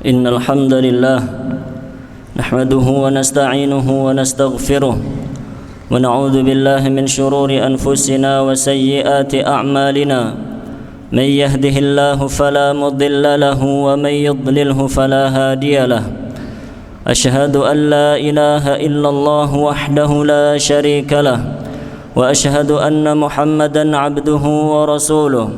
إن الحمد لله نحمده ونستعينه ونستغفره ونعوذ بالله من شرور أنفسنا وسيئات أعمالنا من يهده الله فلا مضل له ومن يضلله فلا هادي له أشهد أن لا إله إلا الله وحده لا شريك له وأشهد أن محمدا عبده ورسوله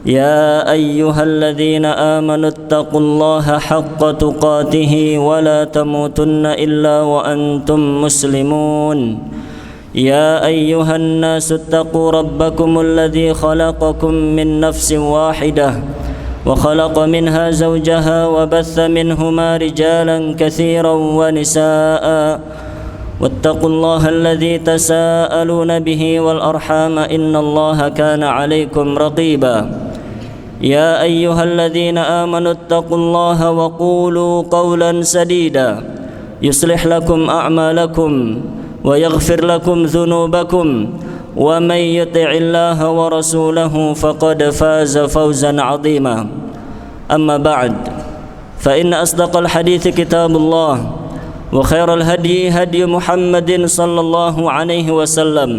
يا أيها الذين آمنوا اتقوا الله حق تقاته ولا تموتن إلا وأنتم مسلمون يا أيها الناس اتقوا ربكم الذي خلقكم من نفس واحدة وخلق منها زوجها وبث منهما رجالا كثيرا ونساء واتقوا الله الذي تساءلون به والأرحام إن الله كان عليكم رقيبا يا أيها الذين آمنوا اتقوا الله وقولوا قولا سديدا يصلح لكم أعمالكم ويغفر لكم ذنوبكم ومن يطع الله ورسوله فقد فاز فوزا عظيما أما بعد فإن أصدق الحديث كتاب الله وخير الهدي هدي محمد صلى الله عليه وسلم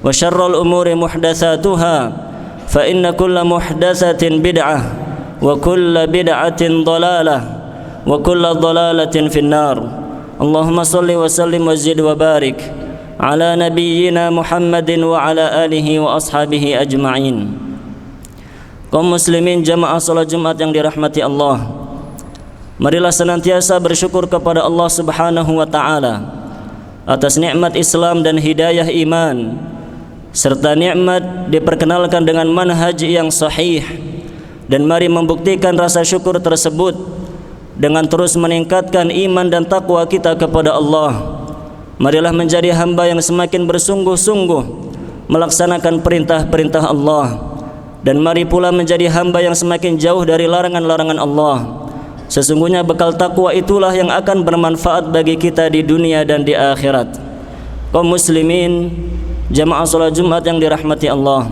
وشر الأمور محدثاتها فإن كل محدثة بدعة وكل بدعة ضلالة وكل ضلالة في النار اللهم صل وسلم وزد وبارك على نبينا محمد وعلى آله وأصحابه أجمعين. Kaum muslimin jamaah salat Jumat yang dirahmati Allah, marilah senantiasa bersyukur kepada Allah Subhanahu wa taala atas nikmat Islam dan hidayah iman, serta nikmat diperkenalkan dengan manhaj yang sahih, dan mari membuktikan rasa syukur tersebut dengan terus meningkatkan iman dan takwa kita kepada Allah. Marilah menjadi hamba yang semakin bersungguh-sungguh melaksanakan perintah-perintah Allah, dan mari pula menjadi hamba yang semakin jauh dari larangan-larangan Allah. Sesungguhnya bekal takwa itulah yang akan bermanfaat bagi kita di dunia dan di akhirat. Kaum muslimin jamaah salat Jumat yang dirahmati Allah,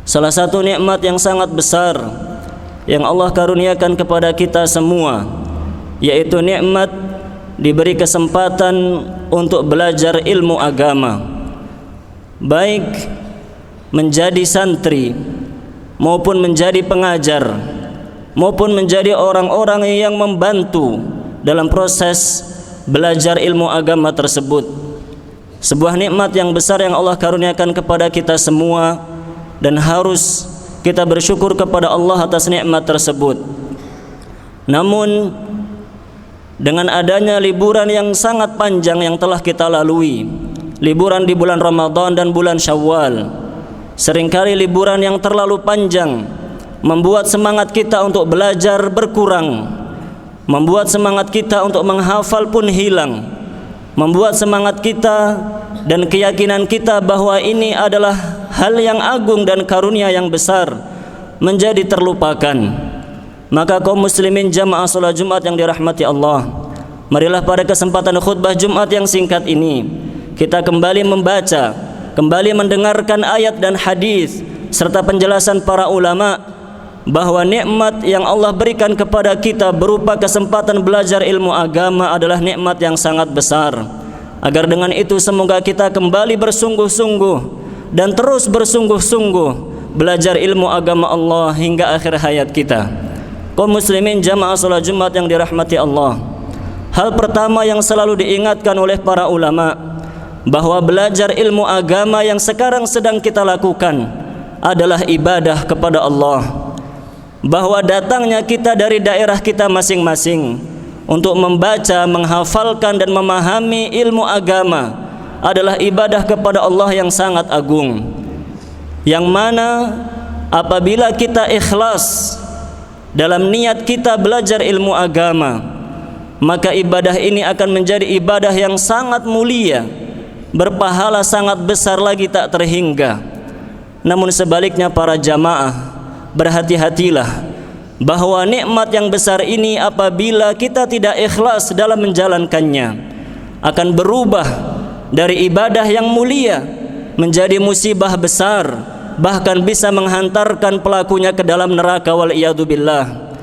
salah satu nikmat yang sangat besar yang Allah karuniakan kepada kita semua, yaitu nikmat diberi kesempatan untuk belajar ilmu agama, baik menjadi santri maupun menjadi pengajar maupun menjadi orang-orang yang membantu dalam proses belajar ilmu agama tersebut. Sebuah nikmat yang besar yang Allah karuniakan kepada kita semua, dan harus kita bersyukur kepada Allah atas nikmat tersebut. Namun dengan adanya liburan yang sangat panjang yang telah kita lalui, liburan di bulan Ramadan dan bulan Syawal, seringkali liburan yang terlalu panjang membuat semangat kita untuk belajar berkurang, membuat semangat kita untuk menghafal pun hilang, membuat semangat kita dan keyakinan kita bahwa ini adalah hal yang agung dan karunia yang besar menjadi terlupakan. Maka kaum muslimin jamaah salat Jumat yang dirahmati Allah, marilah pada kesempatan khutbah Jumat yang singkat ini kita kembali membaca, kembali mendengarkan ayat dan hadis serta penjelasan para ulama bahwa nikmat yang Allah berikan kepada kita berupa kesempatan belajar ilmu agama adalah nikmat yang sangat besar. Agar dengan itu semoga kita kembali bersungguh-sungguh dan terus bersungguh-sungguh belajar ilmu agama Allah hingga akhir hayat kita. Kaum muslimin jamaah salat Jumat yang dirahmati Allah, hal pertama yang selalu diingatkan oleh para ulama bahwa belajar ilmu agama yang sekarang sedang kita lakukan adalah ibadah kepada Allah, bahwa datangnya kita dari daerah kita masing-masing untuk membaca, menghafalkan dan memahami ilmu agama adalah ibadah kepada Allah yang sangat agung, yang mana apabila kita ikhlas dalam niat kita belajar ilmu agama, maka ibadah ini akan menjadi ibadah yang sangat mulia, berpahala sangat besar lagi tak terhingga. Namun sebaliknya para jamaah, berhati-hatilah bahwa nikmat yang besar ini apabila kita tidak ikhlas dalam menjalankannya akan berubah dari ibadah yang mulia menjadi musibah besar, bahkan bisa menghantarkan pelakunya ke dalam neraka wal iyadu billah.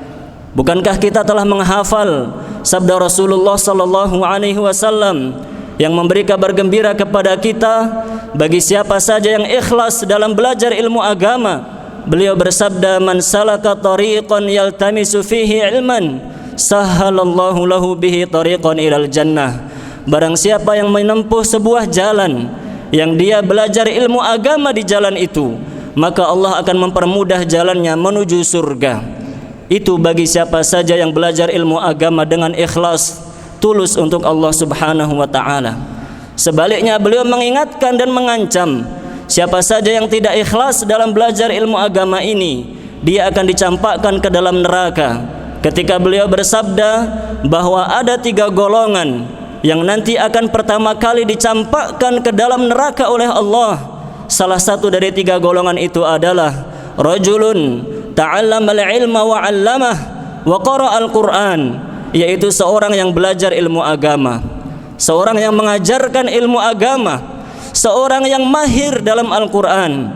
Bukankah kita telah menghafal sabda Rasulullah sallallahu alaihi wasallam yang memberi kabar gembira kepada kita bagi siapa saja yang ikhlas dalam belajar ilmu agama? Beliau bersabda, "Man salaka tariqan yaltamisu fihi ilman, sahhalallahu lahu bihi tariqan ilal jannah." Barang siapa yang menempuh sebuah jalan yang dia belajar ilmu agama di jalan itu, maka Allah akan mempermudah jalannya menuju surga. Itu bagi siapa saja yang belajar ilmu agama dengan ikhlas, tulus untuk Allah Subhanahu wa taala. Sebaliknya beliau mengingatkan dan mengancam siapa saja yang tidak ikhlas dalam belajar ilmu agama ini, dia akan dicampakkan ke dalam neraka. Ketika beliau bersabda bahwa ada 3 golongan yang nanti akan pertama kali dicampakkan ke dalam neraka oleh Allah. Salah satu dari 3 golongan itu adalah rajulun ta'allamal ilma wa 'allamah wa qara'al Qur'an, yaitu seorang yang belajar ilmu agama, seorang yang mengajarkan ilmu agama, seorang yang mahir dalam Al-Qur'an,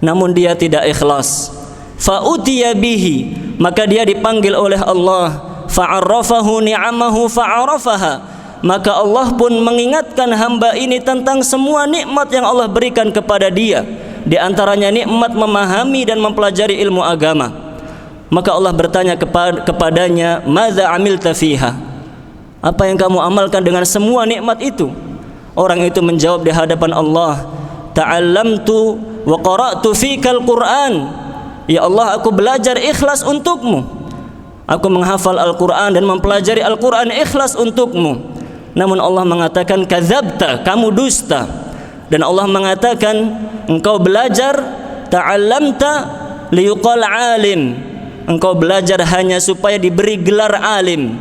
namun dia tidak ikhlas. Fa utiya bihi, maka dia dipanggil oleh Allah, fa'arrafahu ni'amahu fa'arafaha, maka Allah pun mengingatkan hamba ini tentang semua nikmat yang Allah berikan kepada dia, di antaranya nikmat memahami dan mempelajari ilmu agama. Maka Allah bertanya kepadanya, "Madza amilta fiha?" Apa yang kamu amalkan dengan semua nikmat itu? Orang itu menjawab di hadapan Allah, "Ta'allamtu wa qara'tu fikal Qur'an." Ya Allah, aku belajar ikhlas untukmu. Aku menghafal Al-Qur'an dan mempelajari Al-Qur'an ikhlas untukmu. Namun Allah mengatakan, "Kadzabta, kamu dusta." Dan Allah mengatakan, engkau belajar ta'allamta liyuqal alim, engkau belajar hanya supaya diberi gelar alim.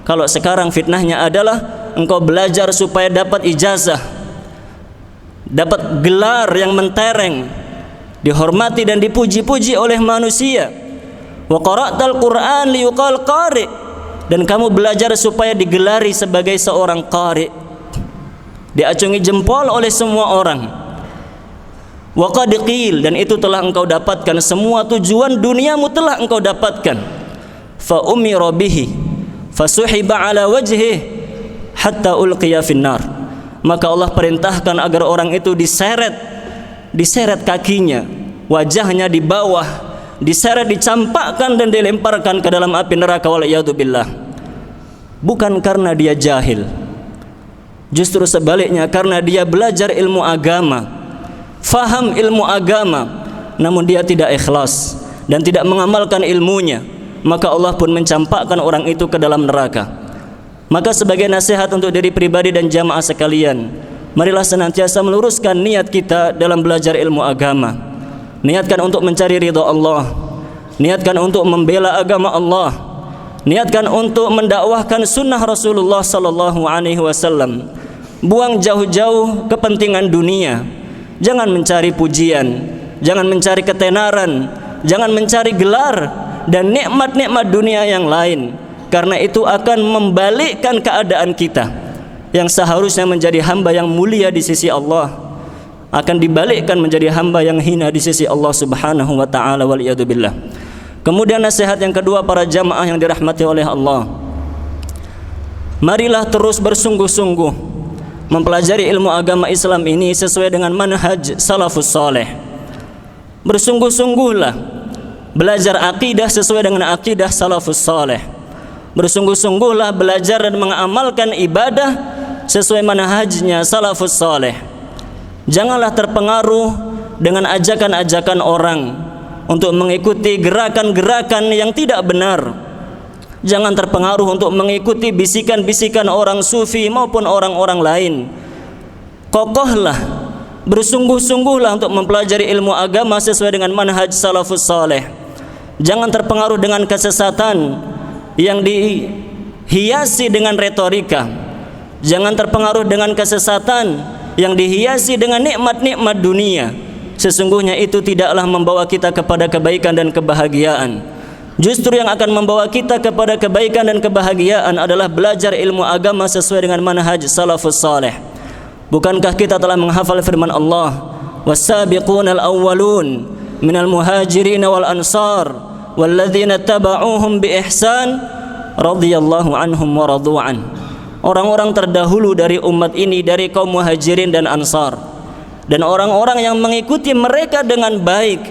Kalau sekarang fitnahnya adalah engkau belajar supaya dapat ijazah, dapat gelar yang mentereng, dihormati dan dipuji-puji oleh manusia. Wa qara'tal Qur'an liyuqal qari, dan kamu belajar supaya digelari sebagai seorang qari, diacungi jempol oleh semua orang. Wa qad qil, dan itu telah engkau dapatkan, semua tujuan duniamu telah engkau dapatkan. Fa umira bihi fasuhiba ala wajhihi hatta ulqiya finnar, maka Allah perintahkan agar orang itu diseret kakinya, wajahnya di bawah, diseret, dicampakkan dan dilemparkan ke dalam api neraka, waliyadzubillah. Bukan karena dia jahil, justru sebaliknya, karena dia belajar ilmu agama, faham ilmu agama, namun dia tidak ikhlas dan tidak mengamalkan ilmunya, maka Allah pun mencampakkan orang itu ke dalam neraka. Maka sebagai nasihat untuk diri pribadi dan jamaah sekalian, marilah senantiasa meluruskan niat kita dalam belajar ilmu agama. Niatkan untuk mencari ridha Allah, niatkan untuk membela agama Allah, niatkan untuk mendakwahkan sunnah Rasulullah sallallahu alaihi wasallam. Buang jauh-jauh kepentingan dunia. Jangan mencari pujian, jangan mencari ketenaran, jangan mencari gelar dan nikmat-nikmat dunia yang lain, karena itu akan membalikkan keadaan kita yang seharusnya menjadi hamba yang mulia di sisi Allah, akan dibalikkan menjadi hamba yang hina di sisi Allah Subhanahu wa taala, waliyadzubillah. Kemudian nasihat yang kedua para jamaah yang dirahmati oleh Allah, marilah terus bersungguh-sungguh mempelajari ilmu agama Islam ini sesuai dengan manhaj salafus saleh. Bersungguh-sungguhlah belajar akidah sesuai dengan akidah salafus saleh. Bersungguh-sungguhlah belajar dan mengamalkan ibadah sesuai manhajnya salafus saleh. Janganlah terpengaruh dengan ajakan-ajakan orang untuk mengikuti gerakan-gerakan yang tidak benar. Jangan terpengaruh untuk mengikuti bisikan-bisikan orang sufi maupun orang-orang lain. Kokohlah, bersungguh-sungguhlah untuk mempelajari ilmu agama sesuai dengan manhaj salafus saleh. Jangan terpengaruh dengan kesesatan yang dihiasi dengan retorika. Jangan terpengaruh dengan kesesatan yang dihiasi dengan nikmat-nikmat dunia. Sesungguhnya itu tidaklah membawa kita kepada kebaikan dan kebahagiaan. Justru yang akan membawa kita kepada kebaikan dan kebahagiaan adalah belajar ilmu agama sesuai dengan manhaj salafus saleh. Bukankah kita telah menghafal firman Allah, "Was-sabiqunal awwalun minal muhajirin wal ansar walladzina taba'uuhum biihsan radhiyallahu anhum wa radu an. Orang-orang terdahulu dari umat ini, dari kaum Muhajirin dan Ansar, dan orang-orang yang mengikuti mereka dengan baik,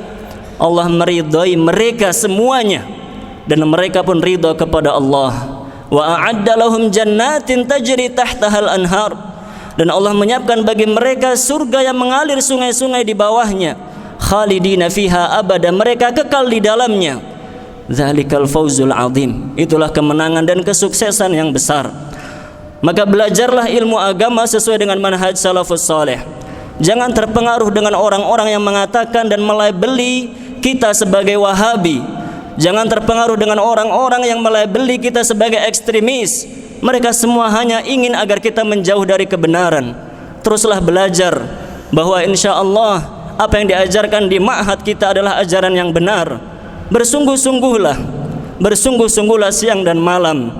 Allah meridhai mereka semuanya, dan mereka pun ridha kepada Allah. Wa a'adda lahum jannatin tajri tahtahal anhar, dan Allah menyiapkan bagi mereka surga yang mengalir sungai-sungai di bawahnya, khalidina fiha abada, mereka kekal di dalamnya. Dzalikal fawzul azim, itulah kemenangan dan kesuksesan yang besar. Maka belajarlah ilmu agama sesuai dengan manhaj salafus saleh. Jangan terpengaruh dengan orang-orang yang mengatakan dan melabeli kita sebagai Wahabi. Jangan terpengaruh dengan orang-orang yang melabeli kita sebagai ekstremis. Mereka semua hanya ingin agar kita menjauh dari kebenaran. Teruslah belajar bahwa insya Allah apa yang diajarkan di ma'had kita adalah ajaran yang benar. Bersungguh-sungguhlah siang dan malam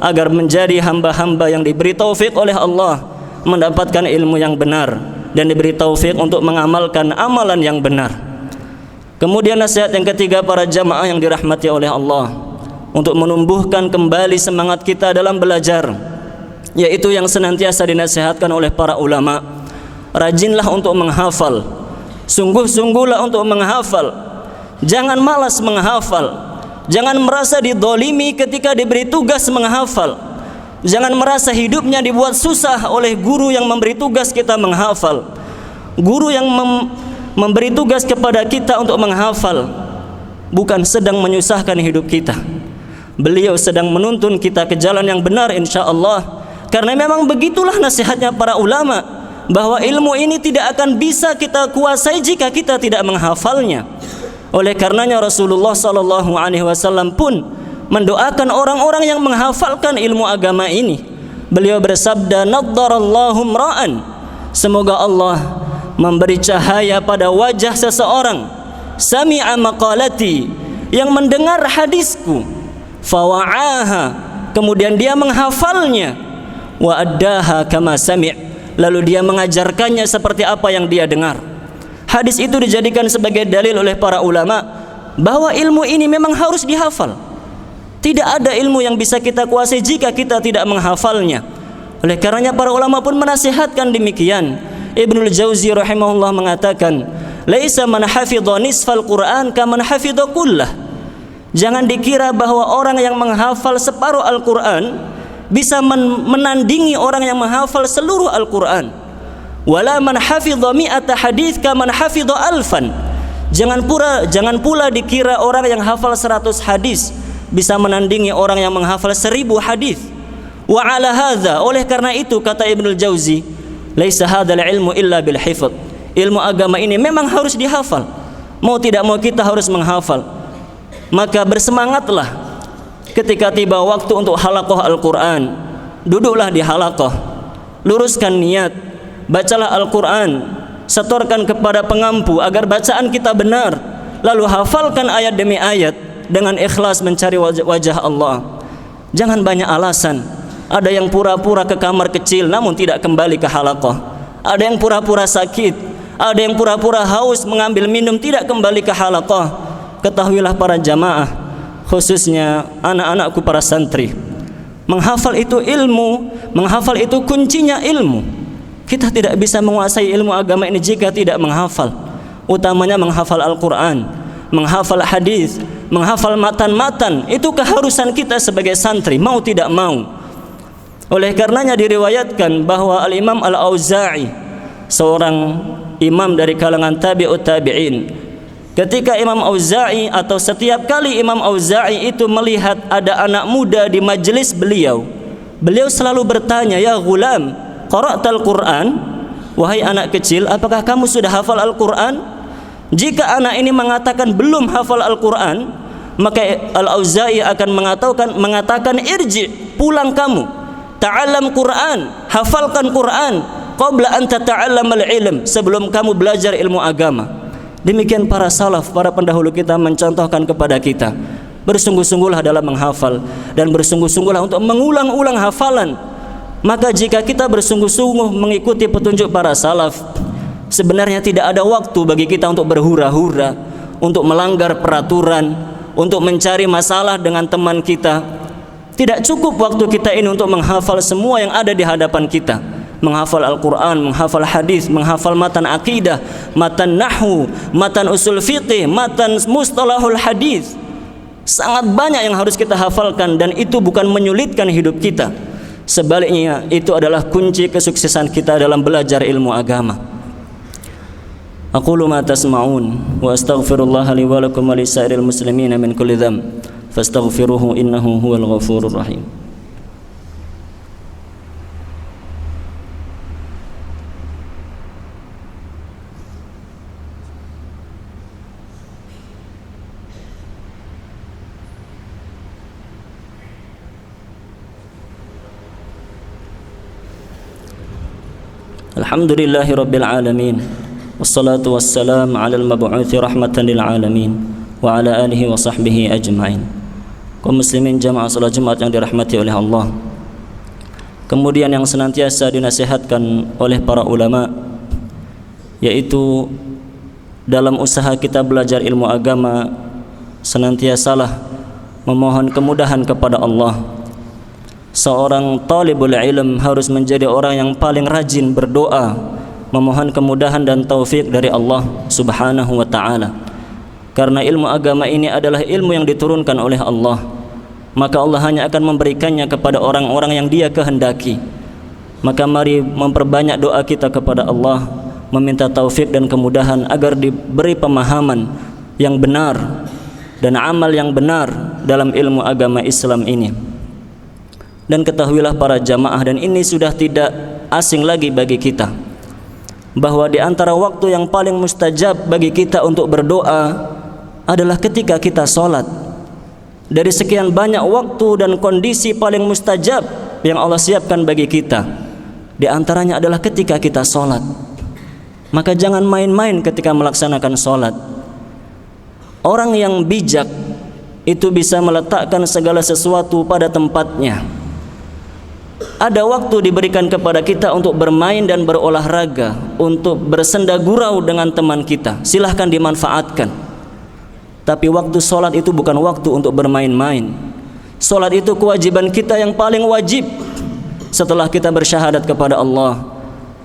agar menjadi hamba-hamba yang diberi taufik oleh Allah mendapatkan ilmu yang benar dan diberi taufik untuk mengamalkan amalan yang benar. Kemudian nasihat yang ketiga para jamaah yang dirahmati oleh Allah, untuk menumbuhkan kembali semangat kita dalam belajar, yaitu yang senantiasa dinasihatkan oleh para ulama. Rajinlah untuk menghafal, sungguh-sungguhlah untuk menghafal. Jangan malas menghafal. Jangan merasa didolimi ketika diberi tugas menghafal. Jangan merasa hidupnya dibuat susah oleh guru yang memberi tugas kita menghafal. Guru yang memberi tugas kepada kita untuk menghafal bukan sedang menyusahkan hidup kita. Beliau sedang menuntun kita ke jalan yang benar insya Allah. Karena memang begitulah nasihatnya para ulama, bahwa ilmu ini tidak akan bisa kita kuasai jika kita tidak menghafalnya. Oleh karenanya Rasulullah SAW pun mendoakan orang-orang yang menghafalkan ilmu agama ini. Beliau bersabda, naddarallahu mra'an, semoga Allah memberi cahaya pada wajah seseorang, sami'a maqalati, yang mendengar hadisku, fawa'aha, kemudian dia menghafalnya, wa addaha kama sami', lalu dia mengajarkannya seperti apa yang dia dengar. Hadis itu dijadikan sebagai dalil oleh para ulama bahwa ilmu ini memang harus dihafal. Tidak ada ilmu yang bisa kita kuasai jika kita tidak menghafalnya. Oleh karenanya para ulama pun menasihatkan demikian. Ibnul Jauzi rahimahullah mengatakan, laisa man hafidha nisfal Qur'an kaman hafidha kullah. Jangan dikira bahwa orang yang menghafal separuh Al-Qur'an bisa menandingi orang yang menghafal seluruh Al-Qur'an. Wala man hafidha mi'ata hadits kaman hafidha alfan. Jangan pula dikira orang yang hafal 100 hadis bisa menandingi orang yang menghafal 1000 hadis. Wa ala hadza, oleh karena itu kata Ibnul Jauzi, laisa hadzal ilmu illa bil hifdz. Ilmu agama ini memang harus dihafal. Mau tidak mau kita harus menghafal. Maka bersemangatlah ketika tiba waktu untuk halaqah Al-Qur'an. Duduklah di halaqah. Luruskan niat, bacalah Al-Qur'an, setorkan kepada pengampu agar bacaan kita benar. Lalu hafalkan ayat demi ayat dengan ikhlas mencari wajah Allah. Jangan banyak alasan. Ada yang pura-pura ke kamar kecil namun tidak kembali ke halaqah. Ada yang pura-pura sakit. Ada yang pura-pura haus mengambil minum tidak kembali ke halaqah. Ketahuilah para jamaah, khususnya anak-anakku para santri, menghafal itu ilmu, menghafal itu kuncinya ilmu. Kita tidak bisa menguasai ilmu agama ini jika tidak menghafal. Utamanya menghafal Al-Qur'an, menghafal hadis, menghafal matan-matan. Itu keharusan kita sebagai santri, mau tidak mau. Oleh karenanya diriwayatkan bahwa Al-Imam Al-Auza'i, seorang imam dari kalangan tabi'ut tabi'in, ketika Imam Auza'i atau setiap kali Imam Auza'i itu melihat ada anak muda di majelis beliau, beliau selalu bertanya, ya gulam, qara'tal Qur'an? Wahai anak kecil, apakah kamu sudah hafal Al-Qur'an? Jika anak ini mengatakan belum hafal Al-Qur'an, maka Al-Auza'i akan mengatakan irji, pulang kamu, ta'allam Qur'an, hafalkan Qur'an qabla an tata'allamal ilm, sebelum kamu belajar ilmu agama. Demikian para salaf, para pendahulu kita mencontohkan kepada kita. Bersungguh-sungguhlah dalam menghafal dan bersungguh-sungguhlah untuk mengulang-ulang hafalan. Maka jika kita bersungguh-sungguh mengikuti petunjuk para salaf, sebenarnya tidak ada waktu bagi kita untuk berhura-hura, untuk melanggar peraturan, untuk mencari masalah dengan teman kita. Tidak cukup waktu kita ini untuk menghafal semua yang ada di hadapan kita, menghafal Al-Quran, menghafal hadis, menghafal matan akidah, matan nahwu, matan usul fiqih, matan mustalahul hadis. Sangat banyak yang harus kita hafalkan, dan itu bukan menyulitkan hidup kita. Sebaliknya, itu adalah kunci kesuksesan kita dalam belajar ilmu agama. Aqulu ma tasma'un wa astaghfirullah li wa lakum wa lisairil muslimina min kulli dhanb fastaghfiruhu innahu huwal ghafurur rahim. Alhamdulillahi rabbil alamin. Wassalatu wassalam ala al-mab'uthi rahmatan lil alamin wa ala alihi wa sahbihi ajma'in. Kaum muslimin jamaah salat Jumat yang dirahmati oleh Allah. Kemudian yang senantiasa dinasihatkan oleh para ulama, yaitu dalam usaha kita belajar ilmu agama senantiasalah memohon kemudahan kepada Allah. Seorang talibul ilm harus menjadi orang yang paling rajin berdoa, memohon kemudahan dan taufik dari Allah Subhanahu wa ta'ala. Karena ilmu agama ini adalah ilmu yang diturunkan oleh Allah, maka Allah hanya akan memberikannya kepada orang-orang yang Dia kehendaki. Maka mari memperbanyak doa kita kepada Allah, meminta taufik dan kemudahan agar diberi pemahaman yang benar dan amal yang benar dalam ilmu agama Islam ini. Dan ketahuilah para jamaah, dan ini sudah tidak asing lagi bagi kita, bahwa di antara waktu yang paling mustajab bagi kita untuk berdoa adalah ketika kita sholat. Dari sekian banyak waktu dan kondisi paling mustajab yang Allah siapkan bagi kita, di antaranya adalah ketika kita sholat. Maka jangan main-main ketika melaksanakan sholat. Orang yang bijak itu bisa meletakkan segala sesuatu pada tempatnya. Ada waktu diberikan kepada kita untuk bermain dan berolahraga, untuk bersenda gurau dengan teman kita, silahkan dimanfaatkan. Tapi waktu sholat itu bukan waktu untuk bermain-main. Sholat itu kewajiban kita yang paling wajib setelah kita bersyahadat kepada Allah.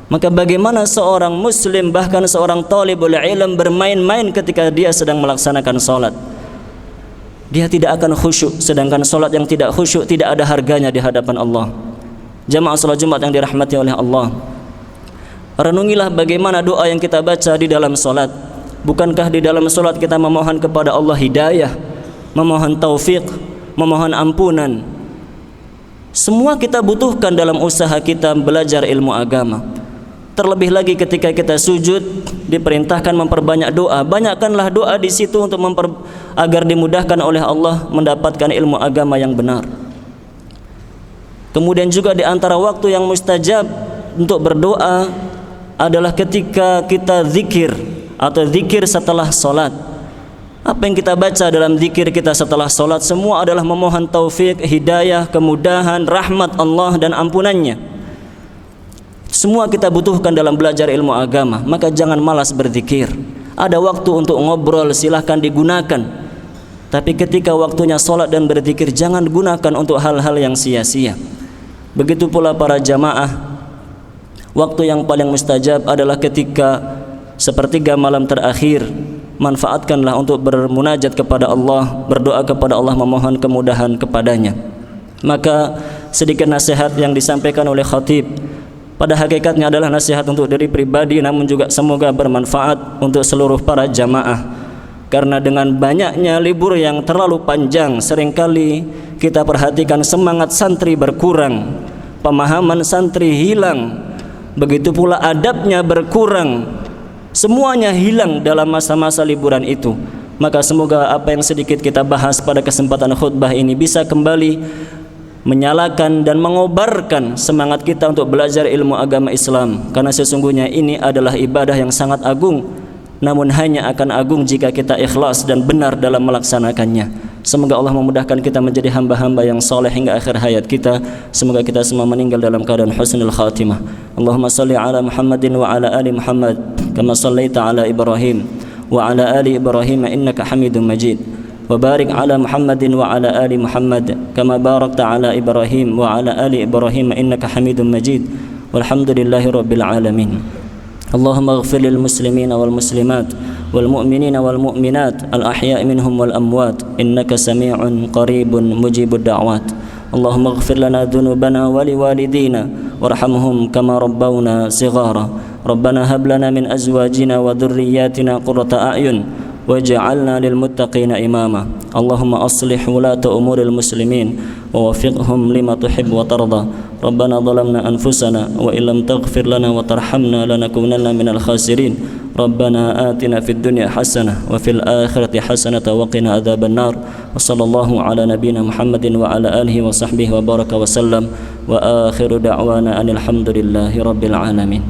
Maka bagaimana seorang muslim, bahkan seorang talibul ilm, bermain-main ketika dia sedang melaksanakan sholat? Dia tidak akan khusyuk, sedangkan sholat yang tidak khusyuk tidak ada harganya di hadapan Allah. Jamaah salat Jumat yang dirahmati oleh Allah, renungilah bagaimana doa yang kita baca di dalam salat. Bukankah di dalam salat kita memohon kepada Allah hidayah, memohon taufik, memohon ampunan? Semua kita butuhkan dalam usaha kita belajar ilmu agama. Terlebih lagi ketika kita sujud, diperintahkan memperbanyak doa. Banyakkanlah doa di situ untuk agar dimudahkan oleh Allah mendapatkan ilmu agama yang benar. Kemudian juga di antara waktu yang mustajab untuk berdoa adalah ketika kita zikir atau zikir setelah solat. Apa yang kita baca dalam zikir kita setelah solat semua adalah memohon taufik, hidayah, kemudahan, rahmat Allah dan ampunannya. Semua kita butuhkan dalam belajar ilmu agama. Maka jangan malas berzikir. Ada waktu untuk ngobrol, silahkan digunakan. Tapi ketika waktunya solat dan berzikir, jangan gunakan untuk hal-hal yang sia-sia. Begitu pula para jamaah, waktu yang paling mustajab adalah ketika sepertiga malam terakhir. Manfaatkanlah untuk bermunajat kepada Allah, berdoa kepada Allah, memohon kemudahan kepadanya. Maka sedikit nasihat yang disampaikan oleh khatib pada hakikatnya adalah nasihat untuk diri pribadi, namun juga semoga bermanfaat untuk seluruh para jamaah. Karena dengan banyaknya libur yang terlalu panjang, seringkali kita perhatikan semangat santri berkurang, pemahaman santri hilang, begitu pula adabnya berkurang. Semuanya hilang dalam masa-masa liburan itu. Maka semoga apa yang sedikit kita bahas pada kesempatan khutbah ini bisa kembali menyalakan dan mengobarkan semangat kita untuk belajar ilmu agama Islam. Karena sesungguhnya ini adalah ibadah yang sangat agung, namun hanya akan agung jika kita ikhlas dan benar dalam melaksanakannya. Semoga Allah memudahkan kita menjadi hamba-hamba yang soleh hingga akhir hayat kita. Semoga kita semua meninggal dalam keadaan husnul khatimah. Allahumma salli ala Muhammadin wa ala ali Muhammad kama sallaita ala Ibrahim wa ala ali Ibrahim innaka Hamidum Majid. وبارك على محمد وعلى آل محمد كما باركت على إبراهيم وعلى آل إبراهيم إنك حميد مجيد والحمد لله رب العالمين. اللهم اغفر للمسلمين والمسلمات والمؤمنين والمؤمنات الأحياء منهم والأموات إنك سميع قريب مجيب الدعوات. اللهم اغفر لنا ذنوبنا ولوالدينا وارحمهم كما ربونا صغارا. ربنا هب لنا من أزواجنا وذرياتنا قرة أعين واجعلنا للمتقين إماما. اللهم أصلح ولاة أمور المسلمين ووفقهم لما تحب وترضى. ربنا ظلمنا أنفسنا وإن لم تغفر لنا وترحمنا لنكونن من الخاسرين. ربنا آتنا في الدنيا حسنة وفي الآخرة حسنة وقنا عذاب النار. وصلى الله على نبينا محمد وعلى آله وصحبه وبارك وسلم وآخر دعوانا أن الحمد لله رب العالمين.